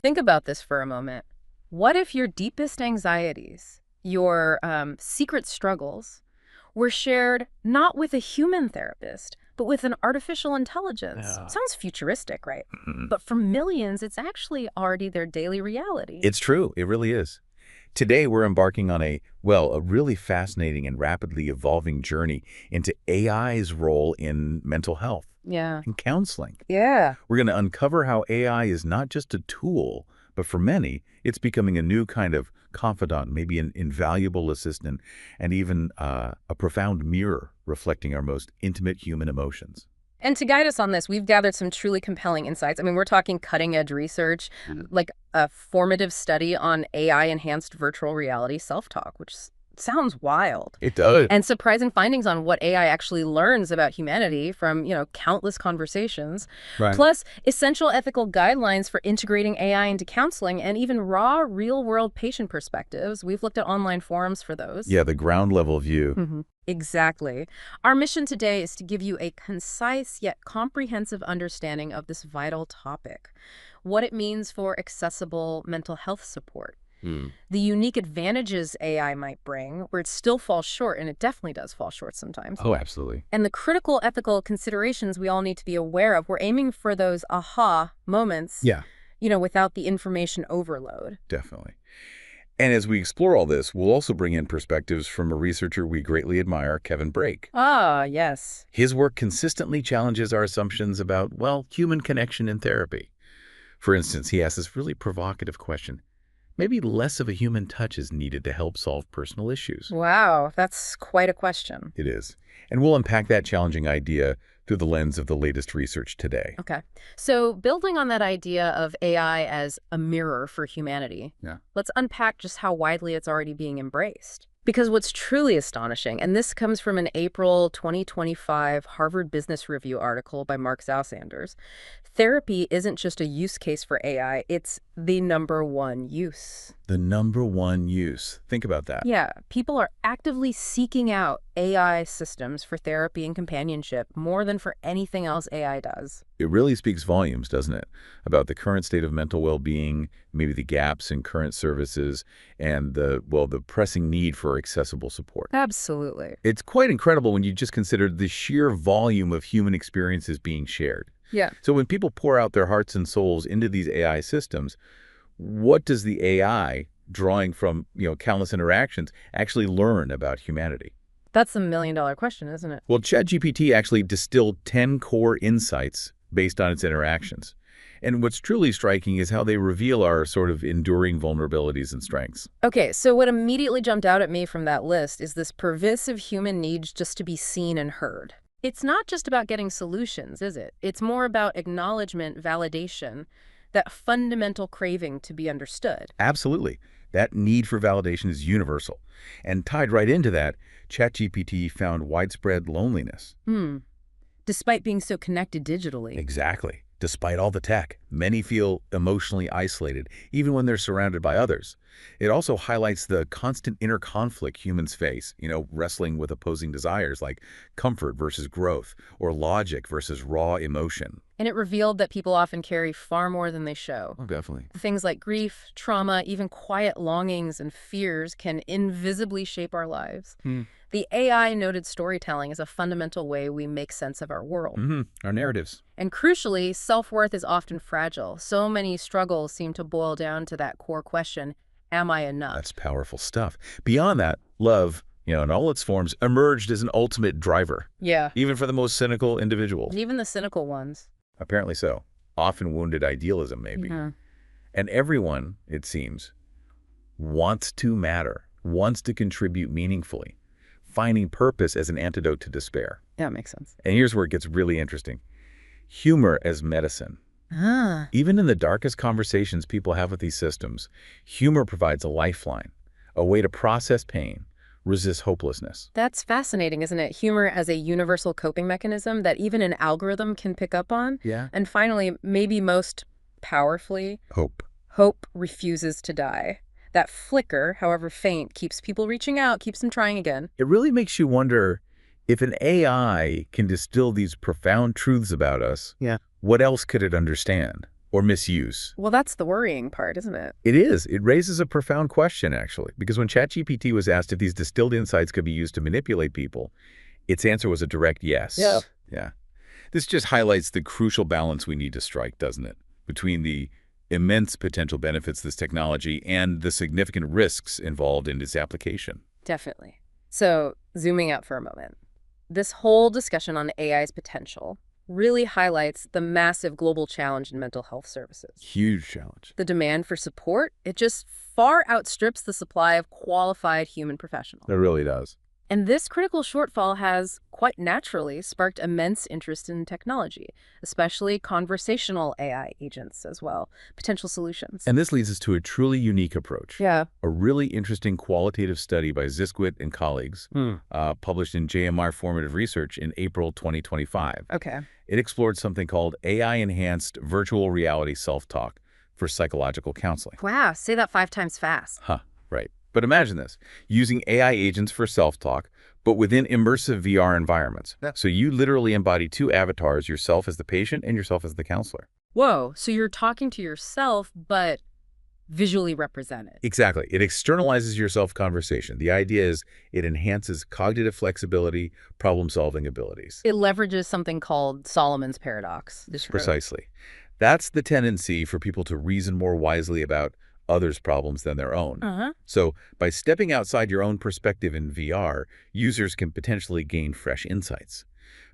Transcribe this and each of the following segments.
Think about this for a moment. What if your deepest anxieties, your secret struggles, were shared not with a human therapist, but with an artificial intelligence? Yeah. Sounds futuristic, right? Mm. But for millions, it's actually already their daily reality. It's true. It really is. Today, we're embarking on a really fascinating and rapidly evolving journey into AI's role in mental health Yeah. and counseling. Yeah. We're going to uncover how AI is not just a tool, but for many, it's becoming a new kind of confidant, maybe an invaluable assistant, and even a profound mirror reflecting our most intimate human emotions. And to guide us on this, we've gathered some truly compelling insights. I mean, we're talking cutting-edge research, like a formative study on AI-enhanced virtual reality self-talk, which sounds wild. It does. And surprising findings on what AI actually learns about humanity from, countless conversations. Right. Plus, essential ethical guidelines for integrating AI into counseling and even raw, real-world patient perspectives. We've looked at online forums for those. Yeah, the ground level view. Exactly. Our mission today is to give you a concise yet comprehensive understanding of this vital topic, what it means for accessible mental health support, the unique advantages AI might bring, where it still falls short, and it definitely does fall short sometimes, Oh, absolutely. and the critical ethical considerations we all need to be aware of. We're aiming for those aha moments, Yeah, without the information overload. definitely. And as we explore all this, we'll also bring in perspectives from a researcher we greatly admire, Kevin Brake. Ah, yes. His work consistently challenges our assumptions about, human connection in therapy. For instance, he asks this really provocative question. Maybe less of a human touch is needed to help solve personal issues. Wow, that's quite a question. It is. And we'll unpack that challenging idea through the lens of the latest research today. Okay. So building on that idea of AI as a mirror for humanity, Yeah. let's unpack just how widely it's already being embraced. Because what's truly astonishing, and this comes from an April 2025 Harvard Business Review article by Mark Zausanders, therapy isn't just a use case for AI, it's the #1 use. The #1 use. Think about that. Yeah, people are actively seeking out AI systems for therapy and companionship more than for anything else AI does. It really speaks volumes, doesn't it, about the current state of mental well-being, maybe the gaps in current services, and the pressing need for accessible support. Absolutely. It's quite incredible when you just consider the sheer volume of human experiences being shared. Yeah. So when people pour out their hearts and souls into these AI systems, what does the AI, drawing from, countless interactions, actually learn about humanity? That's the million-dollar question, isn't it? Well, ChatGPT actually distilled 10 core insights based on its interactions. And what's truly striking is how they reveal our sort of enduring vulnerabilities and strengths. Okay, so what immediately jumped out at me from that list is this pervasive human need just to be seen and heard. It's not just about getting solutions, is it? It's more about acknowledgement, validation, that fundamental craving to be understood. Absolutely. That need for validation is universal. And tied right into that, ChatGPT found widespread loneliness. Despite being so connected digitally. Exactly. Despite all the tech, many feel emotionally isolated, even when they're surrounded by others. It also highlights the constant inner conflict humans face, wrestling with opposing desires like comfort versus growth, or logic versus raw emotion. And it revealed that people often carry far more than they show. Oh, definitely. Things like grief, trauma, even quiet longings and fears can invisibly shape our lives. The AI noted storytelling is a fundamental way we make sense of our world. Our narratives. And crucially, self-worth is often fragile. So many struggles seem to boil down to that core question, am I enough? That's powerful stuff. Beyond that, love, in all its forms, emerged as an ultimate driver, Yeah, even for the most cynical individuals. even the cynical ones. Apparently so. Often wounded idealism, maybe. And everyone, it seems, wants to matter, wants to contribute meaningfully, finding purpose as an antidote to despair. That makes sense. And here's where it gets really interesting. Humor as medicine. Even in the darkest conversations people have with these systems, humor provides a lifeline, a way to process pain, resist hopelessness. That's fascinating, isn't it? Humor as a universal coping mechanism that even an algorithm can pick up on. Yeah. And finally, maybe most powerfully, Hope. hope refuses to die. That flicker, however faint, keeps people reaching out, keeps them trying again. It really makes you wonder, if an AI can distill these profound truths about us, what else could it understand? or misuse. Well, that's the worrying part, isn't it? It is. It raises a profound question, actually, because when ChatGPT was asked if these distilled insights could be used to manipulate people, its answer was a direct yes. Yeah. Yeah. This just highlights the crucial balance we need to strike, doesn't it? Between the immense potential benefits of this technology and the significant risks involved in its application. Definitely. So, zooming out for a moment, this whole discussion on AI's potential really highlights the massive global challenge in mental health services. Huge challenge. The demand for support, it just far outstrips the supply of qualified human professionals. It really does. And this critical shortfall has, quite naturally, sparked immense interest in technology, especially conversational AI agents as well, potential solutions. And this leads us to a truly unique approach. Yeah. A really interesting qualitative study by Ziskwit and colleagues, published in JMR Formative Research in April 2025. Okay. It explored something called AI-enhanced virtual reality self-talk for psychological counseling. Wow, say that 5 times fast. Right. But imagine this, using AI agents for self-talk, but within immersive VR environments. So you literally embody 2 avatars, yourself as the patient and yourself as the counselor. Whoa, so you're talking to yourself, but visually represented. Exactly. It externalizes your self-conversation. The idea is it enhances cognitive flexibility, problem-solving abilities. It leverages something called Solomon's paradox. Precisely. That's the tendency for people to reason more wisely about others' problems than their own. So by stepping outside your own perspective in VR, users can potentially gain fresh insights.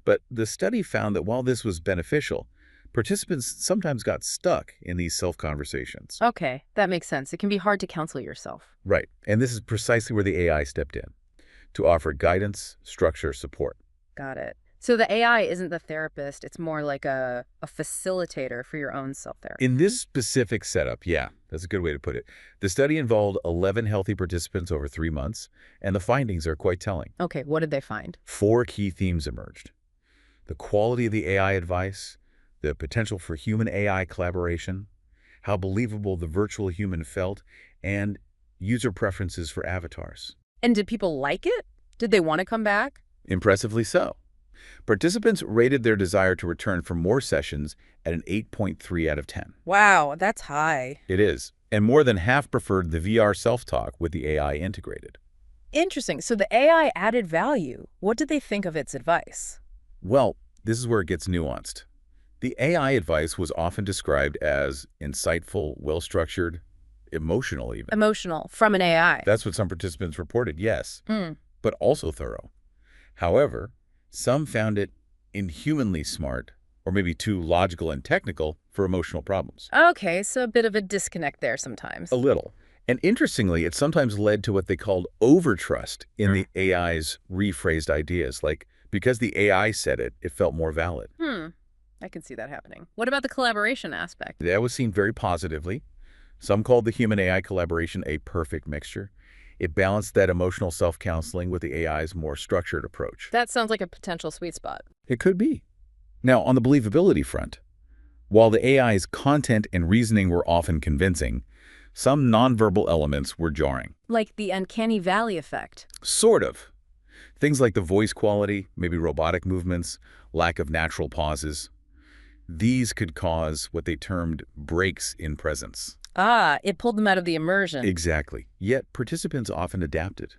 But the study found that while this was beneficial, participants sometimes got stuck in these self-conversations. Okay, that makes sense. It can be hard to counsel yourself. Right. And this is precisely where the AI stepped in, to offer guidance, structure, support. Got it. So the AI isn't the therapist, it's more like a facilitator for your own self-therapy. In this specific setup, yeah, that's a good way to put it. The study involved 11 healthy participants over 3 months, and the findings are quite telling. Okay, what did they find? 4 key themes emerged: the quality of the AI advice, the potential for human-AI collaboration, how believable the virtual human felt, and user preferences for avatars. And did people like it? Did they want to come back? Impressively so. Participants rated their desire to return for more sessions at an 8.3 out of 10. Wow, that's high. It is. And more than half preferred the VR self-talk with the AI integrated. Interesting. So the AI added value. What did they think of its advice? Well, this is where it gets nuanced. The AI advice was often described as insightful, well-structured, emotional even. Emotional, from an AI. That's what some participants reported, yes, but also thorough. However, some found it inhumanly smart, or maybe too logical and technical for emotional problems. Okay, so a bit of a disconnect there sometimes. A little. And interestingly, it sometimes led to what they called overtrust in the AI's rephrased ideas. Like, because the AI said it, it felt more valid. I can see that happening. What about the collaboration aspect? That was seen very positively. Some called the human-AI collaboration a perfect mixture. It balanced that emotional self-counseling with the AI's more structured approach. That sounds like a potential sweet spot. It could be. Now, on the believability front, while the AI's content and reasoning were often convincing, some nonverbal elements were jarring. Like the uncanny valley effect. Sort of. Things like the voice quality, maybe robotic movements, lack of natural pauses. These could cause what they termed breaks in presence. Ah, it pulled them out of the immersion. Exactly. Yet participants often adapted.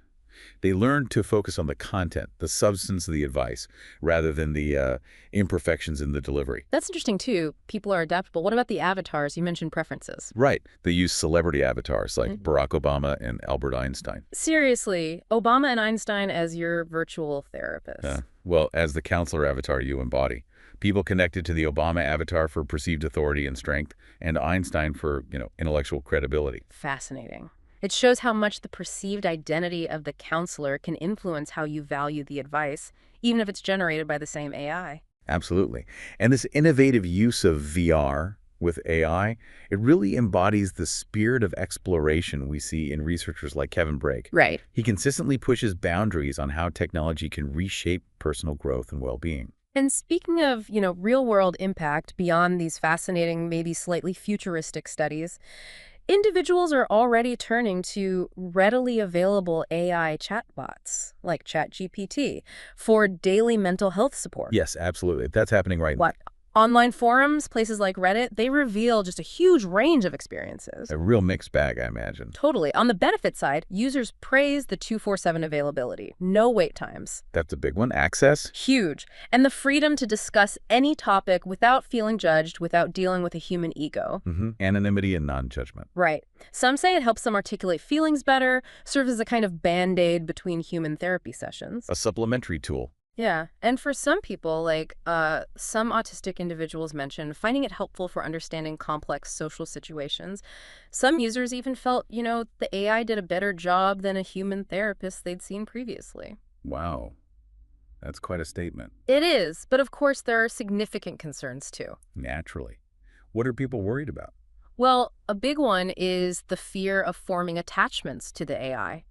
They learned to focus on the content, the substance of the advice, rather than the imperfections in the delivery. That's interesting, too. People are adaptable. What about the avatars? You mentioned preferences. Right. They use celebrity avatars like Barack Obama and Albert Einstein. Seriously, Obama and Einstein as your virtual therapist. Well, as the counselor avatar you embody. People connected to the Obama avatar for perceived authority and strength, and Einstein for, intellectual credibility. Fascinating. It shows how much the perceived identity of the counselor can influence how you value the advice, even if it's generated by the same AI. Absolutely. And this innovative use of VR with AI, it really embodies the spirit of exploration we see in researchers like Kevin Brake. Right. He consistently pushes boundaries on how technology can reshape personal growth and well-being. And speaking of, real-world impact beyond these fascinating, maybe slightly futuristic studies, individuals are already turning to readily available AI chatbots, like ChatGPT, for daily mental health support. Yes, absolutely. That's happening right now. What, Online forums, places like Reddit, they reveal just a huge range of experiences. A real mixed bag, I imagine. Totally. On the benefit side, users praise the 24/7 availability, no wait times. That's a big one. Access? Huge. And the freedom to discuss any topic without feeling judged, without dealing with a human ego. Anonymity and non-judgment. Right. Some say it helps them articulate feelings better, serves as a kind of band-aid between human therapy sessions. A supplementary tool. Yeah. And for some people, like some autistic individuals mentioned, finding it helpful for understanding complex social situations. Some users even felt, the AI did a better job than a human therapist they'd seen previously. Wow. That's quite a statement. It is, but of course there are significant concerns too. Naturally. What are people worried about? Well, a big one is the fear of forming attachments to the AI.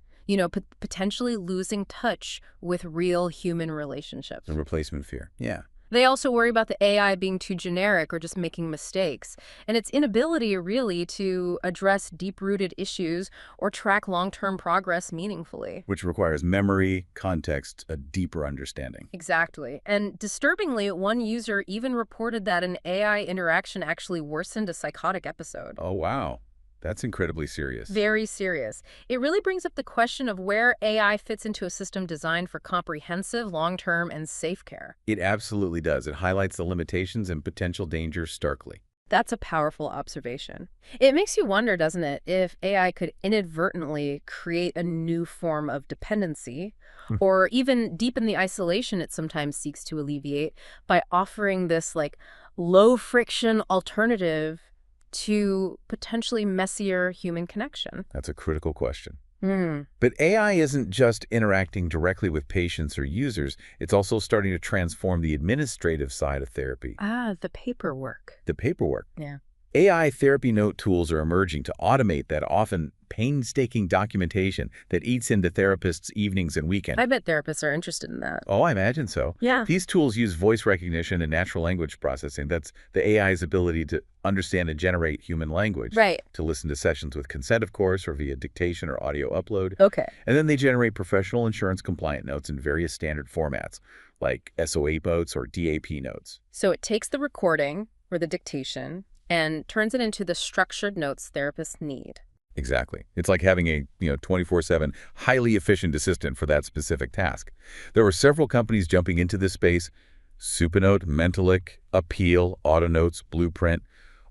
Potentially losing touch with real human relationships. The replacement fear. Yeah. They also worry about the AI being too generic or just making mistakes, and its inability really to address deep-rooted issues or track long-term progress meaningfully. Which requires memory, context, a deeper understanding. Exactly. And disturbingly, one user even reported that an AI interaction actually worsened a psychotic episode. Oh, wow. That's incredibly serious. Very serious. It really brings up the question of where AI fits into a system designed for comprehensive, long-term, and safe care. It absolutely does. It highlights the limitations and potential dangers starkly. That's a powerful observation. It makes you wonder, doesn't it, if AI could inadvertently create a new form of dependency or even deepen the isolation it sometimes seeks to alleviate by offering this low-friction alternative to potentially messier human connection. That's a critical question. But AI isn't just interacting directly with patients or users. It's also starting to transform the administrative side of therapy. The paperwork. The paperwork. Yeah. AI therapy note tools are emerging to automate that often painstaking documentation that eats into therapists' evenings and weekends. I bet therapists are interested in that. Oh, I imagine so. Yeah. These tools use voice recognition and natural language processing. That's the AI's ability to understand and generate human language. Right. To listen to sessions with consent, of course, or via dictation or audio upload. Okay. And then they generate professional insurance compliant notes in various standard formats, like SOA notes or DAP notes. So it takes the recording or the dictation and turns it into the structured notes therapists need. Exactly. It's like having a 24/7 highly efficient assistant for that specific task. There were several companies jumping into this space: Supanote, Mentalic, Appeal, AutoNotes, Blueprint,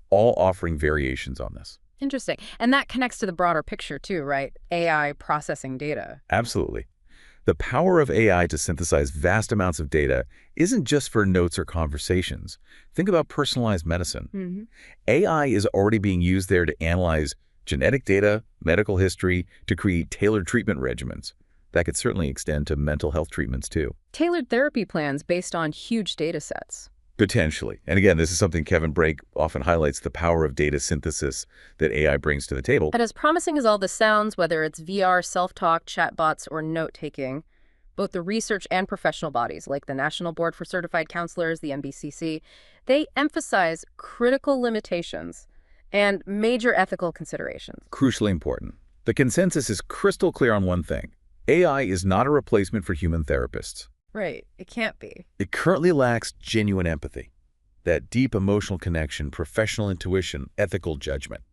all offering variations on this. Interesting. And that connects to the broader picture too, right? AI processing data. Absolutely. The power of AI to synthesize vast amounts of data isn't just for notes or conversations. Think about personalized medicine. AI is already being used there to analyze genetic data, medical history, to create tailored treatment regimens. That could certainly extend to mental health treatments too. Tailored therapy plans based on huge data sets. Potentially. And again, this is something Kevin Brake often highlights, the power of data synthesis that AI brings to the table. And as promising as all this sounds, whether it's VR, self-talk, chatbots, or note-taking, both the research and professional bodies, like the National Board for Certified Counselors, the NBCC, they emphasize critical limitations and major ethical considerations. Crucially important. The consensus is crystal clear on one thing. AI is not a replacement for human therapists. Right. It can't be. It currently lacks genuine empathy, that deep emotional connection, professional intuition, ethical judgment.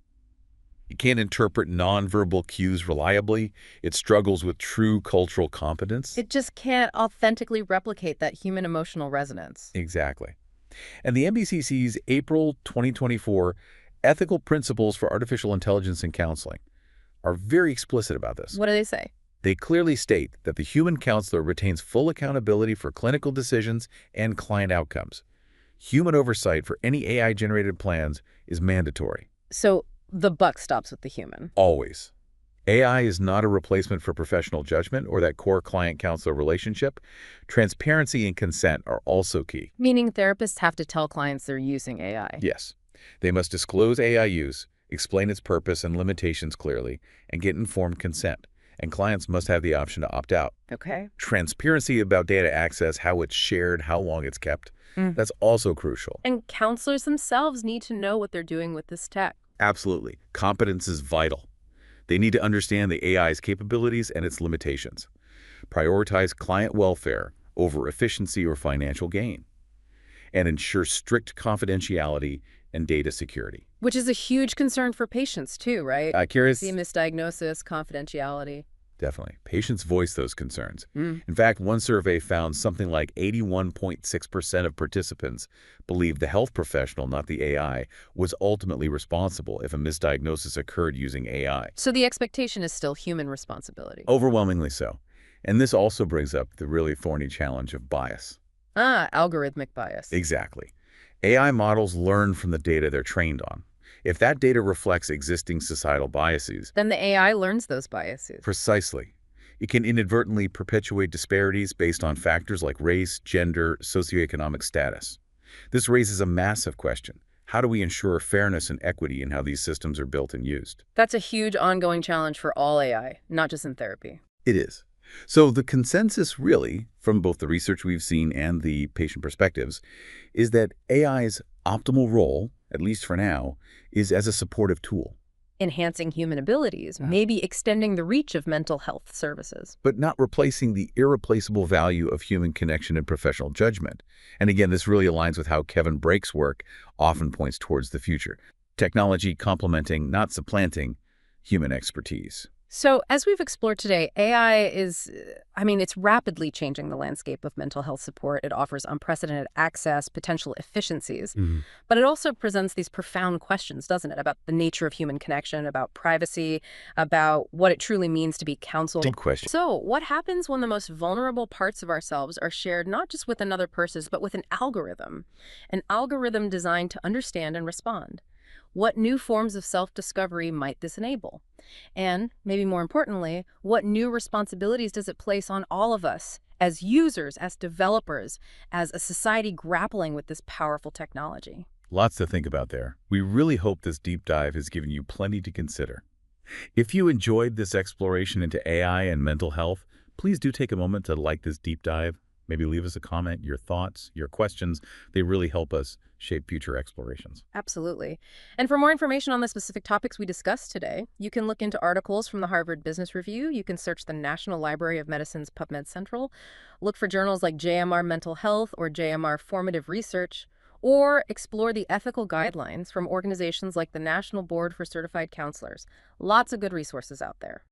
It can't interpret nonverbal cues reliably. It struggles with true cultural competence. It just can't authentically replicate that human emotional resonance. Exactly. And the NBCC's April 2024 Ethical Principles for Artificial Intelligence in Counseling are very explicit about this. What do they say? They clearly state that the human counselor retains full accountability for clinical decisions and client outcomes. Human oversight for any AI-generated plans is mandatory. So the buck stops with the human. Always. AI is not a replacement for professional judgment or that core client-counselor relationship. Transparency and consent are also key. Meaning therapists have to tell clients they're using AI. Yes. They must disclose AI use, explain its purpose and limitations clearly, and get informed consent. And clients must have the option to opt out. Okay. Transparency about data access, how it's shared, how long it's kept, that's also crucial. And counselors themselves need to know what they're doing with this tech. Absolutely. Competence is vital. They need to understand the AI's capabilities and its limitations. Prioritize client welfare over efficiency or financial gain. and ensure strict confidentiality and data security. Which is a huge concern for patients too, right? See Curious? misdiagnosis, confidentiality. Definitely. Patients voice those concerns. Mm. In fact, one survey found something like 81.6% of participants believed the health professional, not the AI, was ultimately responsible if a misdiagnosis occurred using AI. So the expectation is still human responsibility. Overwhelmingly so. And this also brings up the really thorny challenge of bias. Algorithmic bias. Exactly. AI models learn from the data they're trained on. If that data reflects existing societal biases, Then the AI learns those biases. precisely, it can inadvertently perpetuate disparities based on factors like race, gender, socioeconomic status. This raises a massive question. How do we ensure fairness and equity in how these systems are built and used? That's a huge ongoing challenge for all AI, not just in therapy. It is. So the consensus really, from both the research we've seen and the patient perspectives, is that AI's optimal role, at least for now, is as a supportive tool, Enhancing human abilities, maybe extending the reach of mental health services. but not replacing the irreplaceable value of human connection and professional judgment. And again, this really aligns with how Kevin Brake's work often points towards the future. Technology complementing, not supplanting, human expertise. So, as we've explored today, AI it's rapidly changing the landscape of mental health support. It offers unprecedented access, potential efficiencies, but it also presents these profound questions, doesn't it, about the nature of human connection, about privacy, about what it truly means to be counseled. Big question. So, what happens when the most vulnerable parts of ourselves are shared not just with another person, but with an algorithm designed to understand and respond? What new forms of self-discovery might this enable? And, maybe more importantly, what new responsibilities does it place on all of us as users, as developers, as a society grappling with this powerful technology? Lots to think about there. We really hope this deep dive has given you plenty to consider. If you enjoyed this exploration into AI and mental health, please do take a moment to like this deep dive. Maybe leave us a comment, your thoughts, your questions. They really help us shape future explorations. Absolutely. And for more information on the specific topics we discussed today, you can look into articles from the Harvard Business Review. You can search the National Library of Medicine's PubMed Central. Look for journals like JMR Mental Health or JMR Formative Research, or explore the ethical guidelines from organizations like the National Board for Certified Counselors. Lots of good resources out there.